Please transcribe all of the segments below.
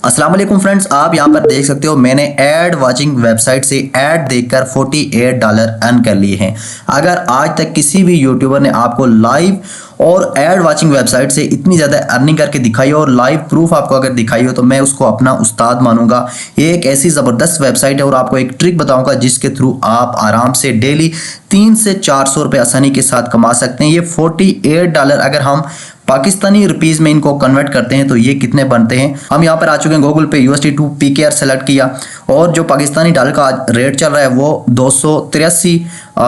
अस्सलाम वालेकुम फ्रेंड्स, आप यहाँ पर देख सकते हो मैंने एड वाचिंग वेबसाइट से ऐड देखकर $48 अर्न कर लिए हैं। अगर आज तक किसी भी यूट्यूबर ने आपको लाइव और एड वाचिंग वेबसाइट से इतनी ज़्यादा अर्निंग करके दिखाई हो और लाइव प्रूफ आपको अगर दिखाई हो तो मैं उसको अपना उस्ताद मानूंगा। ये एक ऐसी ज़बरदस्त वेबसाइट है और आपको एक ट्रिक बताऊंगा जिसके थ्रू आप आराम से डेली 300 से 400 रुपये आसानी के साथ कमा सकते हैं। ये $48 अगर हम पाकिस्तानी रुपीज़ में इनको कन्वर्ट करते हैं तो ये कितने बनते हैं। हम यहाँ पर आ चुके हैं, गूगल पे USD टू PKR सेलेक्ट किया और जो पाकिस्तानी डॉलर का रेट चल रहा है वो 283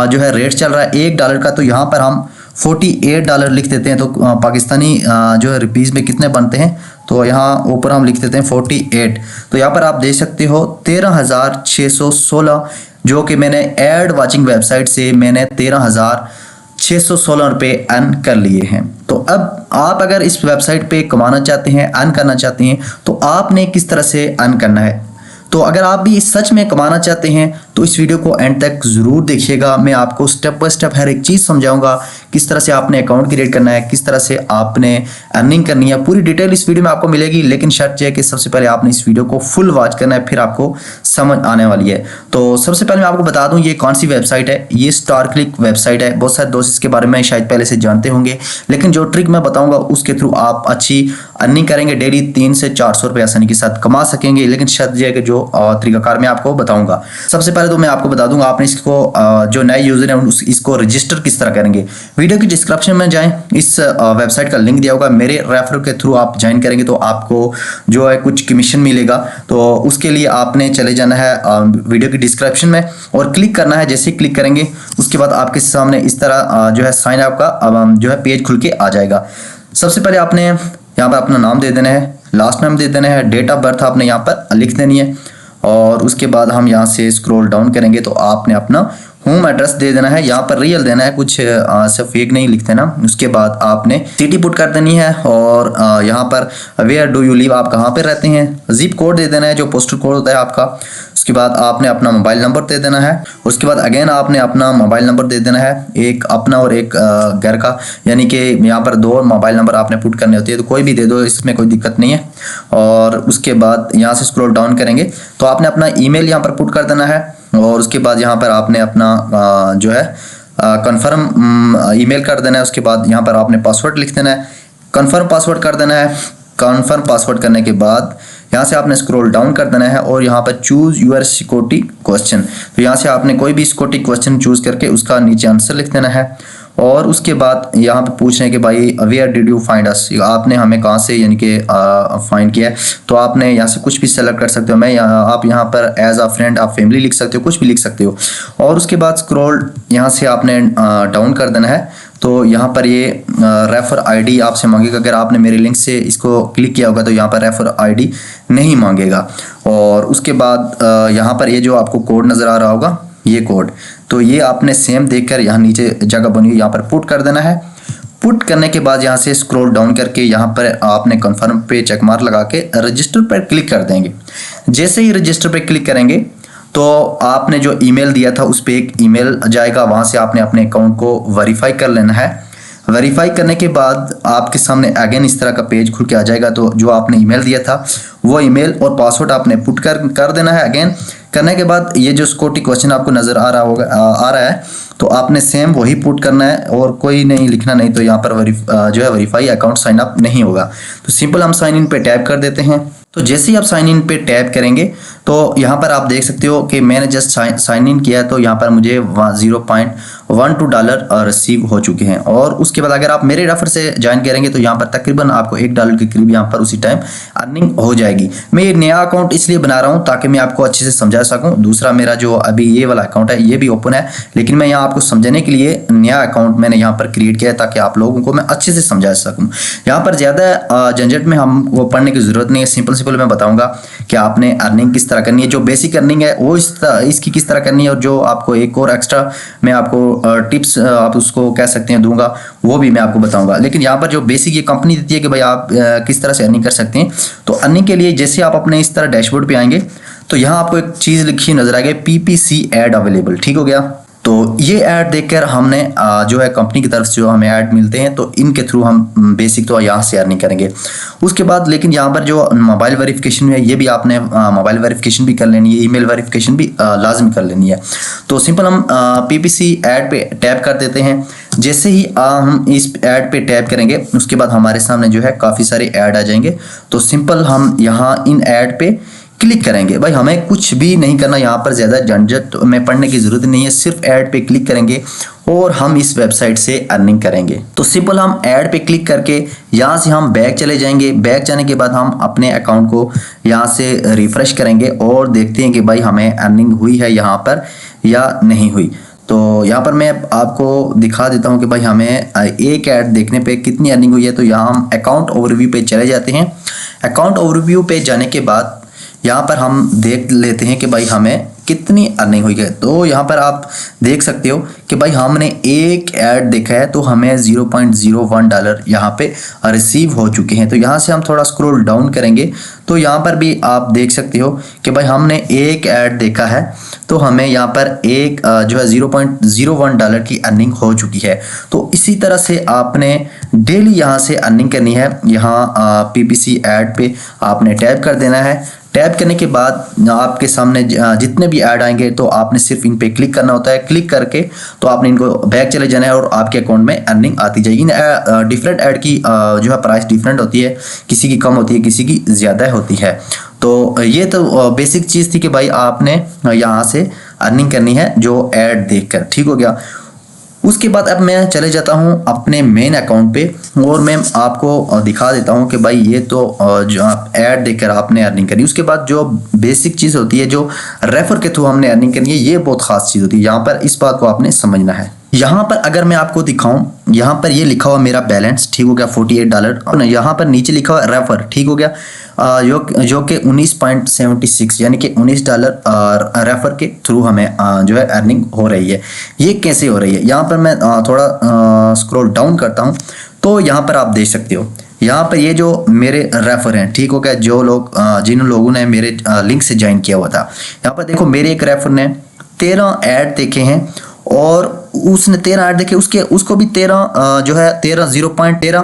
जो है रेट चल रहा है $1 का। तो यहाँ पर हम $48 लिख देते हैं तो पाकिस्तानी जो है रुपीज़ में कितने बनते हैं, तो यहाँ ऊपर हम लिख देते हैं 48। तो यहाँ पर आप देख सकते हो 13,616 जो कि मैंने एड वाचिंग वेबसाइट से मैंने 13,616 रुपये अर्न कर लिए हैं। तो अब आप अगर इस वेबसाइट पे कमाना चाहते हैं, अर्न करना चाहते हैं, तो आपने किस तरह से अर्न करना है। तो अगर आप भी सच में कमाना चाहते हैं तो इस वीडियो को एंड तक ज़रूर देखिएगा। मैं आपको स्टेप बाय स्टेप हर एक चीज़ समझाऊंगा, किस तरह से आपने अकाउंट क्रिएट करना है, किस तरह से आपने अर्निंग करनी है। पूरी डिटेल इस वीडियो में आपको मिलेगी, लेकिन शर्त यह है कि सबसे पहले आपने इस वीडियो को फुल वॉच करना है, फिर आपको समझ आने वाली है। तो सबसे पहले मैं आपको बता दूं ये कौन सी वेबसाइट है। ये स्टार क्लिक वेबसाइट है। बहुत सारे दोस्त इसके बारे में शायद पहले से जानते होंगे, लेकिन जो ट्रिक मैं बताऊंगा उसके थ्रू आप अच्छी अर्निंग करेंगे, डेली 300 से 400 रुपये आसानी के साथ कमा सकेंगे। लेकिन शर्त यह है कि जो तरीकाकार मैं आपको बताऊंगा। सबसे पहले तो मैं आपको बता दूंगा आपने इसको जो नए यूजर हैं इसको रजिस्टर किस तरह करेंगे। वीडियो की डिस्क्रिप्शन में जाएं, इस वेबसाइट का लिंक दिया होगा, मेरे रेफर के थ्रू आप ज्वाइन करेंगे तो आपको जो है कुछ कमीशन मिलेगा। तो उसके लिए आपने चले जाना है वीडियो की डिस्क्रिप्शन में और क्लिक करना है। जैसे ही क्लिक करेंगे उसके बाद आपके सामने इस तरह जो है साइन अप का जो है पेज खुल के आ जाएगा। सबसे पहले आपने यहाँ पर अपना नाम दे देना है, लास्ट नेम दे देना है, डेट ऑफ बर्थ आपने यहाँ पर लिख देनी है और उसके बाद हम यहाँ से स्क्रॉल डाउन करेंगे तो आपने अपना होम एड्रेस दे देना है। यहाँ पर रियल देना है, कुछ से फेक नहीं लिखते ना। उसके बाद आपने सिटी पुट कर देनी है और यहाँ पर वेयर डू यू लिव, आप कहाँ पे रहते हैं। जिप कोड दे देना है, जो पोस्टल कोड होता है आपका। उसके बाद आपने अपना मोबाइल नंबर दे देना है। उसके बाद अगेन आपने अपना मोबाइल नंबर दे देना है, एक अपना और एक घर का, यानी कि यहाँ पर 2 मोबाइल नंबर आपने पुट करने होती है, तो कोई भी दे दो, इसमें कोई दिक्कत नहीं है। और उसके बाद यहाँ से स्क्रॉल डाउन करेंगे तो आपने अपना ईमेल यहाँ पर पुट कर देना है और उसके बाद यहाँ पर आपने अपना जो है कंफर्म ईमेल कर देना है। उसके बाद यहाँ पर आपने पासवर्ड लिख देना है, कंफर्म पासवर्ड कर देना है। कंफर्म पासवर्ड करने के बाद यहाँ से आपने स्क्रॉल डाउन कर देना है और यहाँ पर चूज यूर सिक्योरिटी क्वेश्चन, तो यहाँ से आपने कोई भी सिक्योरिटी क्वेश्चन चूज करके उसका नीचे आंसर लिख देना है। और उसके बाद यहाँ पे पूछने के भाई where did you find us, आपने हमें कहाँ से यानी कि फाइंड किया है। तो आपने यहाँ से कुछ भी सेलेक्ट कर सकते हो। मैं आप यहाँ पर एज अ फ्रेंड आप फैमिली लिख सकते हो, कुछ भी लिख सकते हो। और उसके बाद स्क्रॉल यहाँ से आपने डाउन कर देना है। तो यहाँ पर ये रेफर आईडी आपसे मांगेगा। अगर आपने मेरे लिंक से इसको क्लिक किया होगा तो यहाँ पर रेफर आईडी नहीं मांगेगा। और उसके बाद यहाँ पर ये जो आपको कोड नज़र आ रहा होगा, ये कोड, तो ये आपने सेम देखकर यहाँ नीचे जगह बनी हुई यहाँ पर पुट कर देना है। पुट करने के बाद यहाँ से स्क्रॉल डाउन करके यहाँ पर आपने कंफर्म पे चेक मार्क लगा के रजिस्टर पर क्लिक कर देंगे। जैसे ही रजिस्टर पे क्लिक करेंगे तो आपने जो ईमेल दिया था उस पर एक ईमेल जाएगा, वहाँ से आपने अपने अकाउंट को वेरीफाई कर लेना है। वेरीफाई करने के बाद आपके सामने अगेन इस तरह का पेज खुल के आ जाएगा। तो जो आपने ईमेल दिया था वो ईमेल और पासवर्ड आपने पुट कर देना है। अगेन करने के बाद ये जो सिक्योरिटी क्वेश्चन आपको नज़र आ रहा होगा आ रहा है, तो आपने सेम वही पुट करना है और कोई नहीं लिखना, नहीं तो यहाँ पर जो है वेरीफाई अकाउंट साइन अप नहीं होगा। तो सिंपल हम साइन इन पे टैप कर देते हैं। तो जैसे ही आप साइन इन पे टैप करेंगे तो यहाँ पर आप देख सकते हो कि मैंने जस्ट साइन इन किया है, तो यहाँ पर मुझे $0.12 रिसीव हो चुके हैं। और उसके बाद अगर आप मेरे रेफर से ज्वाइन करेंगे तो यहाँ पर तकरीबन आपको $1 के करीब यहाँ पर उसी टाइम अर्निंग हो जाएगी। मैं ये नया अकाउंट इसलिए बना रहा हूँ ताकि मैं आपको अच्छे से समझा सकूँ। दूसरा मेरा जो अभी ये वाला अकाउंट है ये भी ओपन है, लेकिन मैं यहाँ आपको समझने के लिए नया अकाउंट मैंने यहाँ पर क्रिएट किया है ताकि आप लोगों को मैं अच्छे से समझा सकूँ। यहाँ पर ज़्यादा झंझट में हमको पढ़ने की ज़रूरत नहीं है। सिंपल मैं बताऊंगा कि आपने अर्निंग किस तरह करनी है। जो बेसिक अर्निंग है वो इसकी किस तरह करनी है, और जो आपको एक और एक्स्ट्रा मैं आपको टिप्स आप उसको कह सकते हैं दूंगा, वो भी मैं आपको बताऊंगा। लेकिन यहाँ पर जो बेसिक ये कंपनी देती है कि भाई आप किस तरह से अर्निंग कर सकते हैं। तो अर्निंग के लिए जैसे आप अपने इस तरह डैशबोर्ड पे आएंगे तो यहाँ आपको एक चीज़ लिखी नजर आएगी PPC एड अवेलेबल, ठीक हो गया। तो ये ऐड देखकर हमने जो है कंपनी की तरफ से जो हमें ऐड मिलते हैं तो इनके थ्रू हम बेसिक तो यहाँ से अर्निंग करेंगे। उसके बाद लेकिन यहाँ पर जो मोबाइल वेरिफिकेशन है ये भी आपने मोबाइल वेरिफिकेशन भी कर लेनी है, ईमेल वेरिफिकेशन भी लाजमी कर लेनी है। तो सिंपल हम पीपीसी ऐड पे टैप कर देते हैं। जैसे ही हम इस ऐड पे टैप करेंगे उसके बाद हमारे सामने जो है काफ़ी सारे ऐड आ जाएंगे। तो सिंपल हम यहाँ इन ऐड पे क्लिक करेंगे। भाई हमें कुछ भी नहीं करना, यहाँ पर ज़्यादा झंझट में पढ़ने की ज़रूरत नहीं है, सिर्फ ऐड पे क्लिक करेंगे और हम इस वेबसाइट से अर्निंग करेंगे। तो सिंपल हम ऐड पे क्लिक करके यहाँ से हम बैक चले जाएंगे। बैक जाने के बाद हम अपने अकाउंट को यहाँ से रिफ्रेश करेंगे और देखते हैं कि भाई हमें अर्निंग हुई है यहाँ पर या नहीं हुई। तो यहाँ पर मैं आपको दिखा देता हूँ कि भाई हमें एक ऐड देखने पे कितनी अर्निंग हुई है। तो यहाँ हम अकाउंट ओवरव्यू पे चले जाते हैं। अकाउंट ओवरव्यू पे जाने के बाद यहाँ पर हम देख लेते हैं कि भाई हमें कितनी अर्निंग हुई है। तो यहाँ पर आप देख सकते हो कि भाई हमने एक ऐड देखा है तो हमें $0.01 यहाँ पे रिसीव हो चुके हैं। तो यहाँ से हम थोड़ा स्क्रॉल डाउन करेंगे तो यहाँ पर भी आप देख सकते हो कि भाई हमने एक ऐड देखा है तो हमें यहाँ पर एक जो है $0.01 की अर्निंग हो चुकी है। तो इसी तरह से आपने डेली यहाँ से अर्निंग करनी है। यहाँ पीपीसी ऐड पे आपने टैप कर देना है। टैप करने के बाद आपके सामने जितने भी ऐड आएंगे तो आपने सिर्फ इन पे क्लिक करना होता है। क्लिक करके तो आपने इनको बैक चले जाना है और आपके अकाउंट में अर्निंग आती जाएगी। इन डिफरेंट ऐड की जो है प्राइस डिफरेंट होती है, किसी की कम होती है, किसी की ज़्यादा होती है। तो ये तो बेसिक चीज़ थी कि भाई आपने यहाँ से अर्निंग करनी है जो ऐड देखकर। ठीक हो गया। उसके बाद अब मैं चले जाता हूँ अपने मेन अकाउंट पे और मैं आपको दिखा देता हूँ कि भाई ये तो जो आप ऐड देखकर आपने अर्निंग करी। उसके बाद जो बेसिक चीज़ होती है जो रेफर के थ्रू हमने अर्निंग करनी है ये बहुत खास चीज़ होती है। यहाँ पर इस बात को आपने समझना है। यहाँ पर अगर मैं आपको दिखाऊं, यहाँ पर ये लिखा हुआ मेरा बैलेंस, ठीक हो गया, $48 और यहाँ पर नीचे लिखा हुआ रेफर, ठीक हो गया, जो कि 19.76 यानी कि $19 रेफर के थ्रू हमें जो है अर्निंग हो रही है। ये कैसे हो रही है, यहाँ पर मैं थोड़ा स्क्रॉल डाउन करता हूँ तो यहाँ पर आप देख सकते हो। यहाँ पर ये जो मेरे रेफर हैं, ठीक हो गया, जो लोग जिन लोगों ने मेरे लिंक से ज्वाइन किया हुआ था, यहाँ पर देखो मेरे एक रेफर ने 13 ऐड देखे हैं और उसने 13 ऐड देखे, उसको भी 13 जो है 0.13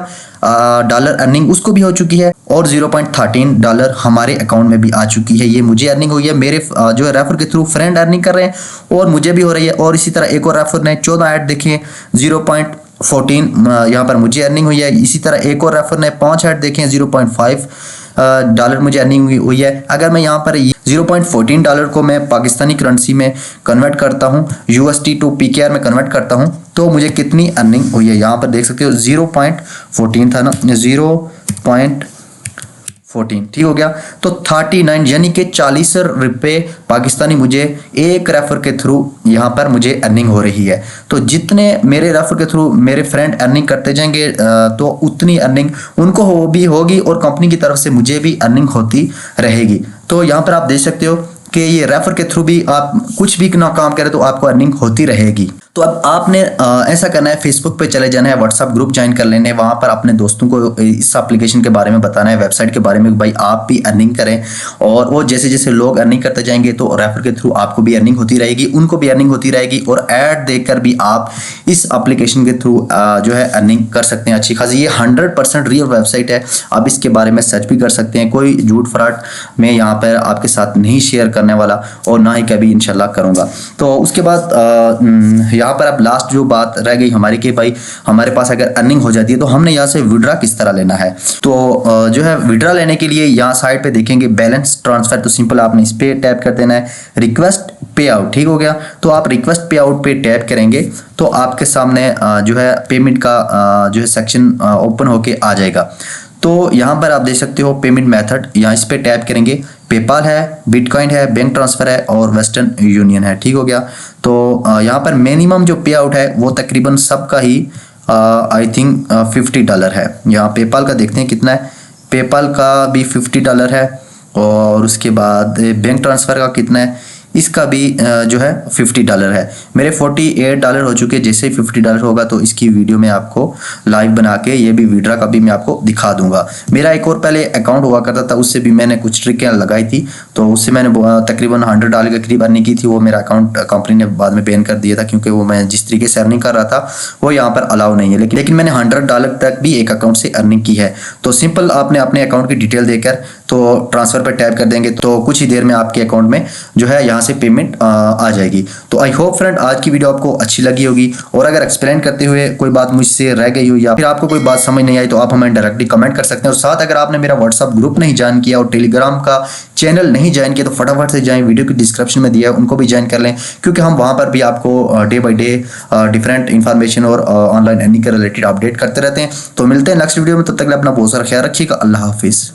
डॉलर अर्निंग उसको भी हो चुकी है और $0.13 हमारे अकाउंट में भी आ चुकी है। ये मुझे अर्निंग हुई है, मेरे जो है रेफर के थ्रू फ्रेंड अर्निंग कर रहे हैं और मुझे भी हो रही है। और इसी तरह एक और रेफर ने 14 ऐड देखे, 0.14 यहाँ पर मुझे अर्निंग हुई है। इसी तरह एक और रेफर ने 5 ऐड देखे हैं, $0.5 मुझे अर्निंग हुई है। अगर मैं यहाँ पर $0.14 को मैं पाकिस्तानी करेंसी में कन्वर्ट करता हूँ, USD टू PKR में कन्वर्ट करता हूँ तो मुझे कितनी अर्निंग हुई है यहाँ पर देख सकते हो। 0.14 था ना, 0.14, ठीक हो गया। तो 39 यानी कि 40 रुपये पाकिस्तानी मुझे एक रेफर के थ्रू यहाँ पर मुझे अर्निंग हो रही है। तो जितने मेरे रेफर के थ्रू मेरे फ्रेंड अर्निंग करते जाएंगे तो उतनी अर्निंग उनको भी होगी और कंपनी की तरफ से मुझे भी अर्निंग होती रहेगी। तो यहाँ पर आप देख सकते हो कि ये रेफर के थ्रू भी आप कुछ भी ना काम करें तो आपको अर्निंग होती रहेगी। तो अब आपने ऐसा करना है, फेसबुक पे चले जाना है, व्हाट्सअप ग्रुप ज्वाइन कर लेने, वहाँ पर अपने दोस्तों को इस एप्लीकेशन के बारे में बताना है, वेबसाइट के बारे में, भाई आप भी अर्निंग करें। और वो जैसे जैसे लोग अर्निंग करते जाएंगे तो रेफर के थ्रू आपको भी अर्निंग होती रहेगी, उनको भी अर्निंग होती रहेगी और ऐड देखकर भी आप इस एप्लीकेशन के थ्रू जो है अर्निंग कर सकते हैं अच्छी खासी। ये 100% रियल वेबसाइट है, आप इसके बारे में सर्च भी कर सकते हैं। कोई झूठ फ्रॉड मैं यहाँ पर आपके साथ नहीं शेयर करने वाला और ना ही कभी इंशाल्लाह करूँगा। तो उसके बाद यहाँ पर अब लास्ट जो बात रह गई हमारी कि भाई हमारे पास अगर अर्निंग हो जाती है तो हमने यहाँ से विड्रा किस तरह लेना है। तो जो है विड्रा लेने के लिए यहाँ साइड पे देखेंगे बैलेंस ट्रांसफर, तो सिंपल आपने इस पे टैप कर देना है, रिक्वेस्ट पे आउट, ठीक हो गया। तो आप रिक्वेस्ट पे आउट पे टैप करेंगे तो आपके सामने जो है पेमेंट का जो है सेक्शन ओपन होके आ जाएगा। तो यहाँ पर आप देख सकते हो पेमेंट मेथड, यहाँ इस पे टैप करेंगे, पेपाल है, बिटकॉइन है, बैंक ट्रांसफर है और वेस्टर्न यूनियन है, ठीक हो गया। तो यहाँ पर मिनिमम जो पे आउट है वो तकरीबन सबका ही आई थिंक $50 है। यहाँ पेपाल का देखते हैं कितना है, पेपाल का भी $50 है और उसके बाद बैंक ट्रांसफ़र का कितना है, इसका भी जो है $50 है। मेरे $48 हो चुके। जैसे ही $50 होगा तो इसकी वीडियो में आपको लाइव बना के ये भी विड्रा का भी मैं आपको दिखा दूंगा। मेरा एक और पहले अकाउंट हुआ करता था, उससे भी मैंने कुछ ट्रिकें लगाई थी, तो उससे मैंने तकरीबन $100 के करीब अर्निंग की थी। वो मेरा अकाउंट कंपनी ने बाद में बैन कर दिया था, क्योंकि वो मैं जिस तरीके से अर्निंग कर रहा था वो यहाँ पर अलाउ नहीं है। लेकिन मैंने $100 तक भी एक अकाउंट से अर्निंग की है। तो सिंपल आपने अपने अकाउंट की डिटेल देकर तो ट्रांसफर पर टैप कर देंगे तो कुछ ही देर में आपके अकाउंट में जो है यहाँ से पेमेंट आ जाएगी। तो आई होप फ्रेंड आज की वीडियो आपको अच्छी लगी होगी, और अगर एक्सप्लेन करते हुए कोई बात मुझसे रह गई हो या फिर आपको कोई बात समझ नहीं आई तो आप हमें डायरेक्टली कमेंट कर सकते हैं। और साथ अगर आपने मेरा व्हाट्सअप ग्रुप नहीं ज्वाइन किया और टेलीग्राम का चैनल नहीं ज्वाइन किया तो फटाफट से जाएं, वीडियो की डिस्क्रिप्शन में दिया है उनको भी ज्वाइन कर लें, क्योंकि हम वहां पर भी आपको day by day different information और ऑनलाइन अर्निंग के रिलेटेड अपडेट करते रहते हैं। तो मिलते हैं नेक्स्ट वीडियो में, तब तक अपना बहुत सारा ख्याल रखिएगा। अल्लाह हाफिज़।